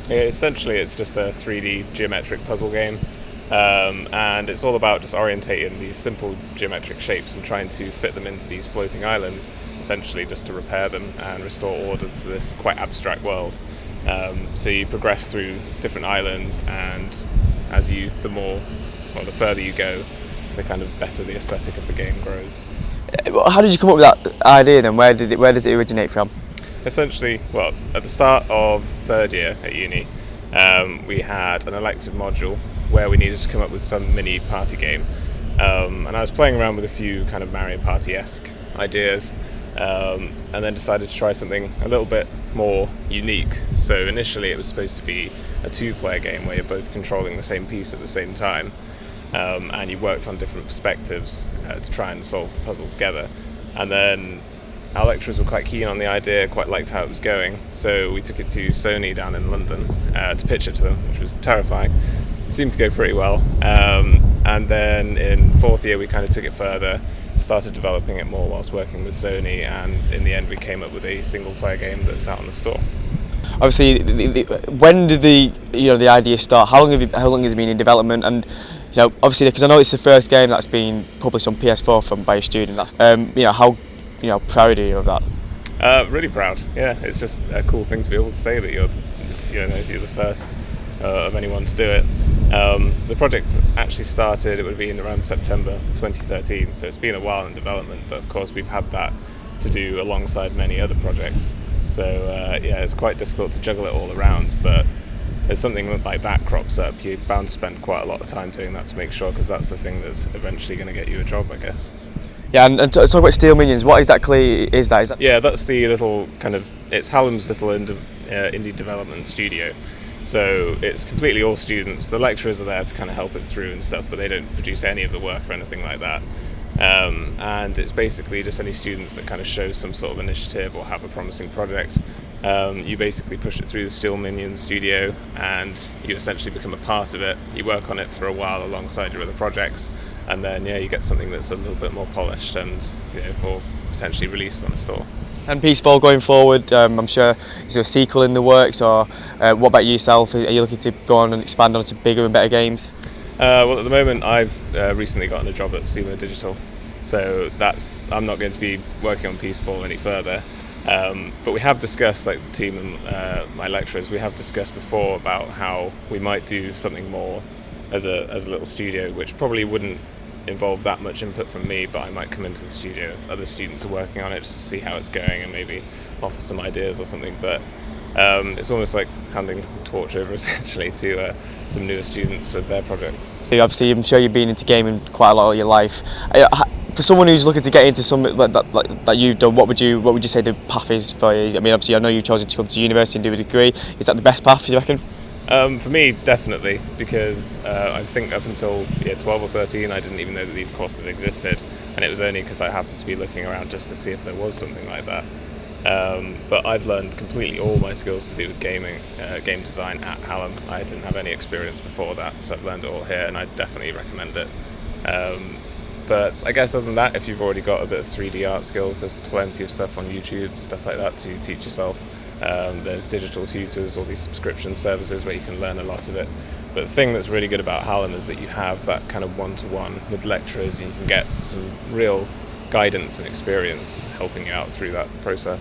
Yeah, essentially, it's just a 3D geometric puzzle game, and it's all about just orientating these simple geometric shapes and trying to fit them into these floating islands, essentially just to repair them and restore order to this quite abstract world. So you progress through different islands, and the further you go, the kind of better the aesthetic of the game grows. How did you come up with that idea then? Where does it originate from? Essentially, well, at the start of third year at uni, we had an elective module where we needed to come up with some mini party game, and I was playing around with a few kind of Mario Party-esque ideas, and then decided to try something a little bit more unique. So initially it was supposed to be a two-player game where you're both controlling the same piece at the same time, and you worked on different perspectives to try and solve the puzzle together. And then our lecturers were quite keen on the idea, quite liked how it was going, so we took it to Sony down in London to pitch it to them, which was terrifying. It seemed to go pretty well, and then in fourth year we kind of took it further, started developing it more whilst working with Sony, and in the end we came up with a single player game that's out on the store. Obviously, when did the idea start? How long has it been in development? And obviously, because I know it's the first game that's been published on PS4 by a student. How proud are you of that? Really proud. Yeah, it's just a cool thing to be able to say that you're the first of anyone to do it. The project actually started, it would have been around September 2013, so it's been a while in development, but of course we've had that to do alongside many other projects, so it's quite difficult to juggle it all around, but as something like that crops up, you're bound to spend quite a lot of time doing that to make sure, because that's the thing that's eventually going to get you a job, I guess. Yeah, and talk about Steel Minions, what exactly is that? Yeah, that's the little it's Hallam's little indie development studio. So it's completely all students. The lecturers are there to kind of help it through and stuff, but they don't produce any of the work or anything like that. And it's basically just any students that kind of show some sort of initiative or have a promising project. You basically push it through the Steel Minions studio, and you essentially become a part of it. You work on it for a while alongside your other projects, and then you get something that's a little bit more polished and or potentially released on a store. And PieceFall going forward, I'm sure, is there a sequel in the works, or what about yourself? Are you looking to go on and expand onto bigger and better games? Well, at the moment I've recently gotten a job at Sumo Digital, so I'm not going to be working on PieceFall any further. But we have discussed, like the team and my lecturers, we have discussed before about how we might do something more as a little studio, which probably wouldn't involve that much input from me, but I might come into the studio if other students are working on it just to see how it's going and maybe offer some ideas or something. But it's almost like handing the torch over essentially to some newer students with their projects. Obviously, I'm sure you've been into gaming quite a lot of your life. For someone who's looking to get into something that you've done, what would you say the path is for you? I mean, obviously, I know you've chosen to come to university and do a degree. Is that the best path, do you reckon? For me, definitely, because I think up until 12 or 13 I didn't even know that these courses existed, and it was only because I happened to be looking around just to see if there was something like that. But I've learned completely all my skills to do with gaming, game design at Hallam. I didn't have any experience before that, so I've learned it all here, and I definitely recommend it. But I guess other than that, if you've already got a bit of 3D art skills, there's plenty of stuff on YouTube, stuff like that to teach yourself. There's digital tutors, all these subscription services where you can learn a lot of it. But the thing that's really good about Hallam is that you have that kind of one-to-one with lecturers, and you can get some real guidance and experience helping you out through that process.